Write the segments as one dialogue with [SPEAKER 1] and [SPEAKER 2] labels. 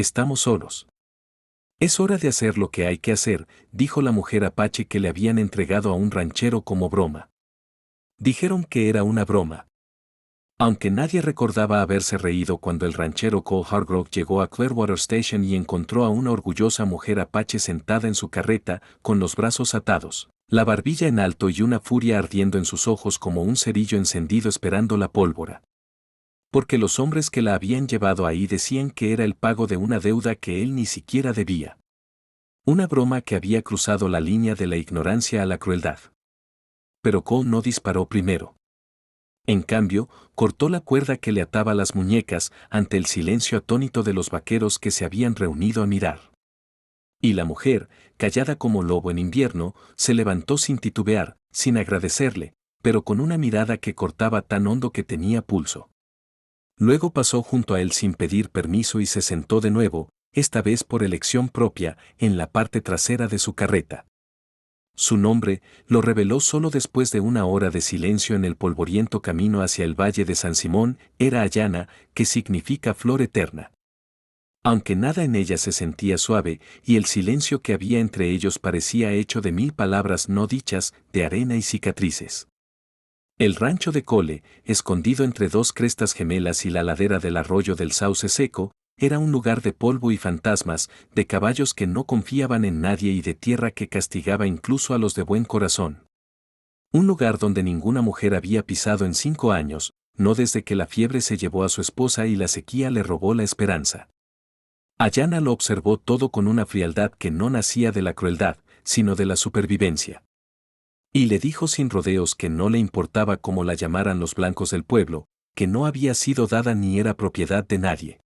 [SPEAKER 1] Estamos solos. Es hora de hacer lo que hay que hacer, dijo la mujer apache que le habían entregado a un ranchero como broma. Dijeron que era una broma. Aunque nadie recordaba haberse reído cuando el ranchero Cole Hargrove llegó a Clearwater Station y encontró a una orgullosa mujer apache sentada en su carreta, con los brazos atados, la barbilla en alto y una furia ardiendo en sus ojos como un cerillo encendido esperando la pólvora. Porque los hombres que la habían llevado ahí decían que era el pago de una deuda que él ni siquiera debía. Una broma que había cruzado la línea de la ignorancia a la crueldad. Pero Cole no disparó primero. En cambio, cortó la cuerda que le ataba las muñecas ante el silencio atónito de los vaqueros que se habían reunido a mirar. Y la mujer, callada como lobo en invierno, se levantó sin titubear, sin agradecerle, pero con una mirada que cortaba tan hondo que tenía pulso. Luego pasó junto a él sin pedir permiso y se sentó de nuevo, esta vez por elección propia, en la parte trasera de su carreta. Su nombre lo reveló solo después de una hora de silencio en el polvoriento camino hacia el valle de San Simón, era Ayana, que significa flor eterna. Aunque nada en ella se sentía suave, y el silencio que había entre ellos parecía hecho de 1000 palabras no dichas, de arena y cicatrices. El rancho de Cole, escondido entre dos crestas gemelas y la ladera del arroyo del Sauce Seco, era un lugar de polvo y fantasmas, de caballos que no confiaban en nadie y de tierra que castigaba incluso a los de buen corazón. Un lugar donde ninguna mujer había pisado en 5 años, no desde que la fiebre se llevó a su esposa y la sequía le robó la esperanza. Ayana lo observó todo con una frialdad que no nacía de la crueldad, sino de la supervivencia. Y le dijo sin rodeos que no le importaba cómo la llamaran los blancos del pueblo, que no había sido dada ni era propiedad de nadie.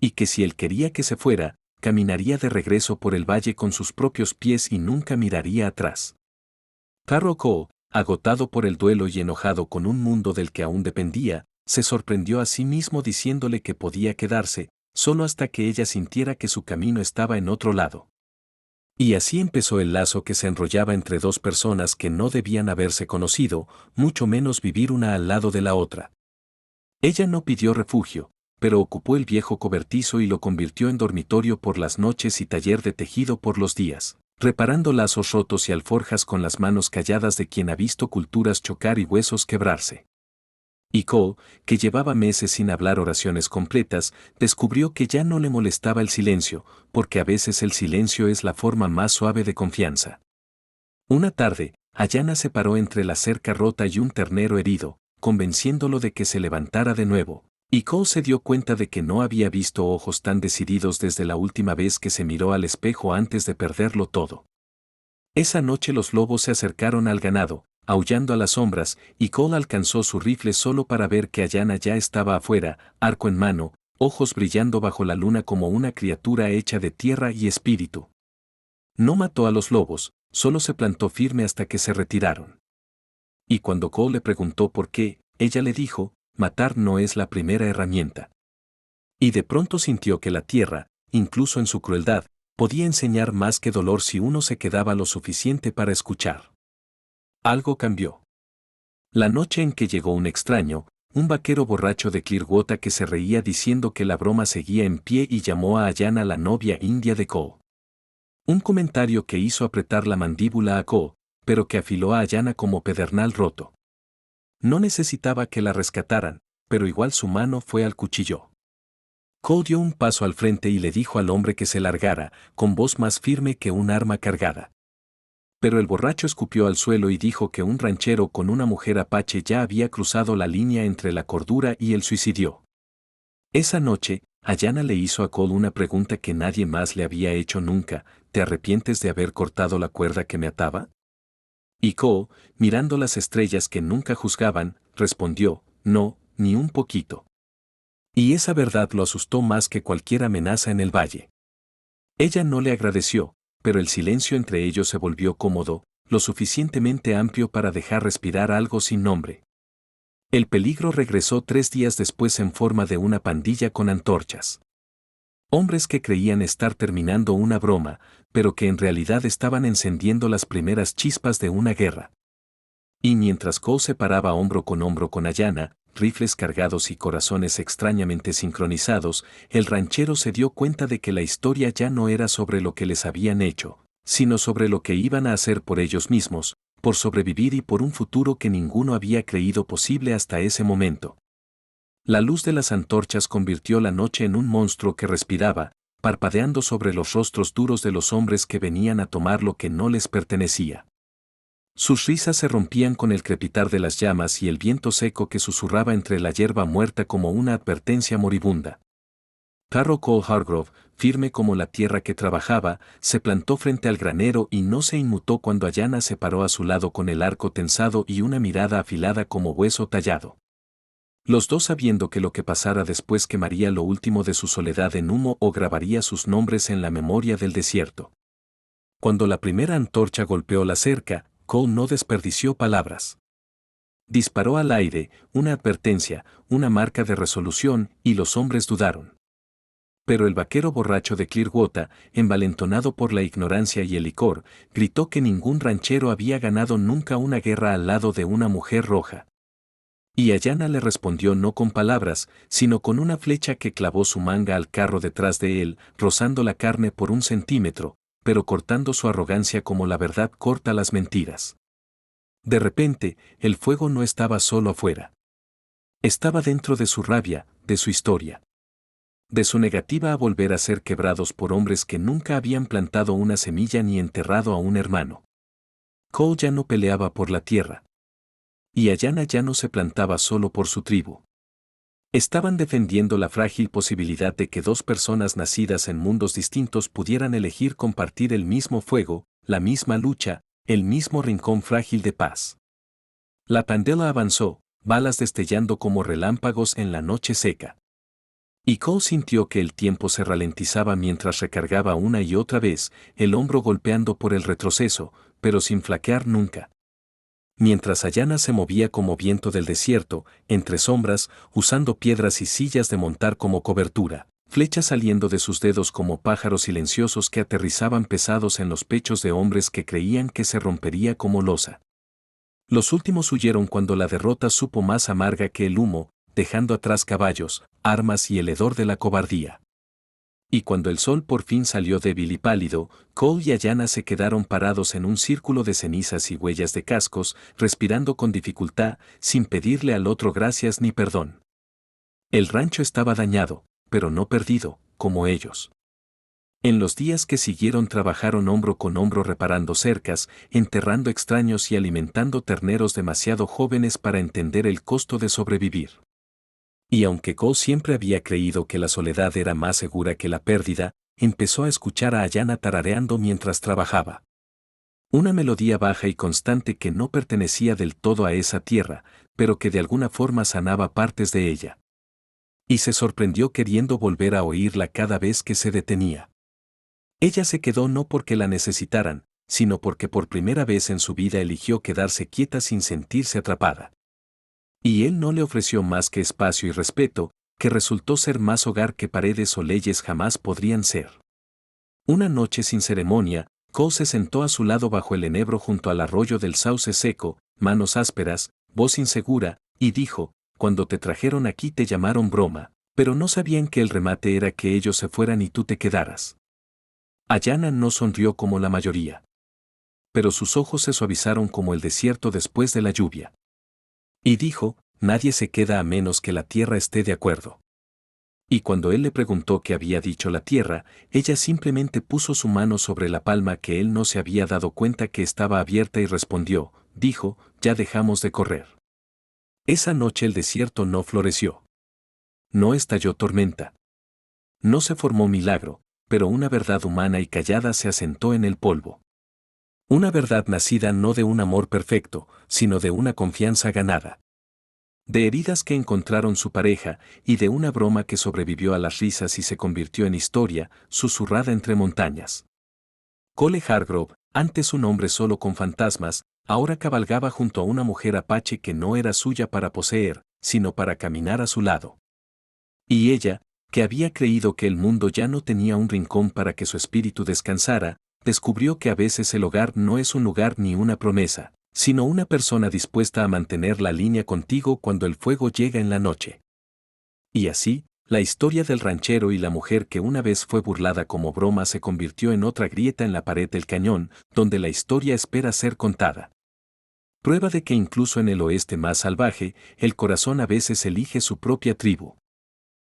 [SPEAKER 1] Y que si él quería que se fuera, caminaría de regreso por el valle con sus propios pies y nunca miraría atrás. Carro Cole, agotado por el duelo y enojado con un mundo del que aún dependía, se sorprendió a sí mismo diciéndole que podía quedarse, solo hasta que ella sintiera que su camino estaba en otro lado. Y así empezó el lazo que se enrollaba entre dos personas que no debían haberse conocido, mucho menos vivir una al lado de la otra. Ella no pidió refugio, pero ocupó el viejo cobertizo y lo convirtió en dormitorio por las noches y taller de tejido por los días, reparando lazos rotos y alforjas con las manos calladas de quien ha visto culturas chocar y huesos quebrarse. Y Cole, que llevaba meses sin hablar oraciones completas, descubrió que ya no le molestaba el silencio, porque a veces el silencio es la forma más suave de confianza. Una tarde, Ayana se paró entre la cerca rota y un ternero herido, convenciéndolo de que se levantara de nuevo. Y Cole se dio cuenta de que no había visto ojos tan decididos desde la última vez que se miró al espejo antes de perderlo todo. Esa noche los lobos se acercaron al ganado, aullando a las sombras, y Cole alcanzó su rifle solo para ver que Ayana ya estaba afuera, arco en mano, ojos brillando bajo la luna como una criatura hecha de tierra y espíritu. No mató a los lobos, solo se plantó firme hasta que se retiraron. Y cuando Cole le preguntó por qué, ella le dijo, matar no es la primera herramienta. Y de pronto sintió que la tierra, incluso en su crueldad, podía enseñar más que dolor si uno se quedaba lo suficiente para escuchar. Algo cambió. La noche en que llegó un extraño, un vaquero borracho de Clearwater que se reía diciendo que la broma seguía en pie y llamó a Ayana la novia india de Cole. Un comentario que hizo apretar la mandíbula a Cole, pero que afiló a Ayana como pedernal roto. No necesitaba que la rescataran, pero igual su mano fue al cuchillo. Cole dio un paso al frente y le dijo al hombre que se largara, con voz más firme que un arma cargada. Pero el borracho escupió al suelo y dijo que un ranchero con una mujer apache ya había cruzado la línea entre la cordura y el suicidio. Esa noche, Ayana le hizo a Cole una pregunta que nadie más le había hecho nunca: ¿te arrepientes de haber cortado la cuerda que me ataba? Y Cole, mirando las estrellas que nunca juzgaban, respondió, no, ni un poquito. Y esa verdad lo asustó más que cualquier amenaza en el valle. Ella no le agradeció, pero el silencio entre ellos se volvió cómodo, lo suficientemente amplio para dejar respirar algo sin nombre. El peligro regresó 3 días después en forma de una pandilla con antorchas. Hombres que creían estar terminando una broma, pero que en realidad estaban encendiendo las primeras chispas de una guerra. Y mientras Cole se paraba hombro con Ayana, rifles cargados y corazones extrañamente sincronizados, el ranchero se dio cuenta de que la historia ya no era sobre lo que les habían hecho, sino sobre lo que iban a hacer por ellos mismos, por sobrevivir y por un futuro que ninguno había creído posible hasta ese momento. La luz de las antorchas convirtió la noche en un monstruo que respiraba, parpadeando sobre los rostros duros de los hombres que venían a tomar lo que no les pertenecía. Sus risas se rompían con el crepitar de las llamas y el viento seco que susurraba entre la hierba muerta como una advertencia moribunda. Carro Cole Hargrove, firme como la tierra que trabajaba, se plantó frente al granero y no se inmutó cuando Ayanna se paró a su lado con el arco tensado y una mirada afilada como hueso tallado. Los dos sabiendo que lo que pasara después quemaría lo último de su soledad en humo o grabaría sus nombres en la memoria del desierto. Cuando la primera antorcha golpeó la cerca, Cole no desperdició palabras. Disparó al aire, una advertencia, una marca de resolución, y los hombres dudaron. Pero el vaquero borracho de Clearwater, envalentonado por la ignorancia y el licor, gritó que ningún ranchero había ganado nunca una guerra al lado de una mujer roja. Y Ayanna le respondió no con palabras, sino con una flecha que clavó su manga al carro detrás de él, rozando la carne por 1 centímetro, pero cortando su arrogancia como la verdad corta las mentiras. De repente, el fuego no estaba solo afuera. Estaba dentro de su rabia, de su historia. De su negativa a volver a ser quebrados por hombres que nunca habían plantado una semilla ni enterrado a un hermano. Cole ya no peleaba por la tierra. Y Ayanna ya no se plantaba solo por su tribu. Estaban defendiendo la frágil posibilidad de que dos personas nacidas en mundos distintos pudieran elegir compartir el mismo fuego, la misma lucha, el mismo rincón frágil de paz. La pandela avanzó, balas destellando como relámpagos en la noche seca. Y Cole sintió que el tiempo se ralentizaba mientras recargaba una y otra vez, el hombro golpeando por el retroceso, pero sin flaquear nunca. Mientras Ayanna se movía como viento del desierto, entre sombras, usando piedras y sillas de montar como cobertura, flechas saliendo de sus dedos como pájaros silenciosos que aterrizaban pesados en los pechos de hombres que creían que se rompería como losa. Los últimos huyeron cuando la derrota supo más amarga que el humo, dejando atrás caballos, armas y el hedor de la cobardía. Y cuando el sol por fin salió débil y pálido, Cole y Ayanna se quedaron parados en un círculo de cenizas y huellas de cascos, respirando con dificultad, sin pedirle al otro gracias ni perdón. El rancho estaba dañado, pero no perdido, como ellos. En los días que siguieron trabajaron hombro con hombro reparando cercas, enterrando extraños y alimentando terneros demasiado jóvenes para entender el costo de sobrevivir. Y aunque Cole siempre había creído que la soledad era más segura que la pérdida, empezó a escuchar a Ayanna tarareando mientras trabajaba. Una melodía baja y constante que no pertenecía del todo a esa tierra, pero que de alguna forma sanaba partes de ella. Y se sorprendió queriendo volver a oírla cada vez que se detenía. Ella se quedó no porque la necesitaran, sino porque por primera vez en su vida eligió quedarse quieta sin sentirse atrapada. Y él no le ofreció más que espacio y respeto, que resultó ser más hogar que paredes o leyes jamás podrían ser. Una noche sin ceremonia, Cole se sentó a su lado bajo el enebro junto al arroyo del sauce seco, manos ásperas, voz insegura, y dijo, cuando te trajeron aquí te llamaron broma, pero no sabían que el remate era que ellos se fueran y tú te quedaras. Ayanna no sonrió como la mayoría. Pero sus ojos se suavizaron como el desierto después de la lluvia. Y dijo, nadie se queda a menos que la tierra esté de acuerdo. Y cuando él le preguntó qué había dicho la tierra, ella simplemente puso su mano sobre la palma que él no se había dado cuenta que estaba abierta y respondió, dijo, ya dejamos de correr. Esa noche el desierto no floreció. No estalló tormenta. No se formó milagro, pero una verdad humana y callada se asentó en el polvo. Una verdad nacida no de un amor perfecto, sino de una confianza ganada. De heridas que encontraron su pareja, y de una broma que sobrevivió a las risas y se convirtió en historia, susurrada entre montañas. Cole Hargrove, antes un hombre solo con fantasmas, ahora cabalgaba junto a una mujer apache que no era suya para poseer, sino para caminar a su lado. Y ella, que había creído que el mundo ya no tenía un rincón para que su espíritu descansara, descubrió que a veces el hogar no es un lugar ni una promesa, sino una persona dispuesta a mantener la línea contigo cuando el fuego llega en la noche. Y así, la historia del ranchero y la mujer que una vez fue burlada como broma se convirtió en otra grieta en la pared del cañón, donde la historia espera ser contada. Prueba de que incluso en el oeste más salvaje, el corazón a veces elige su propia tribu.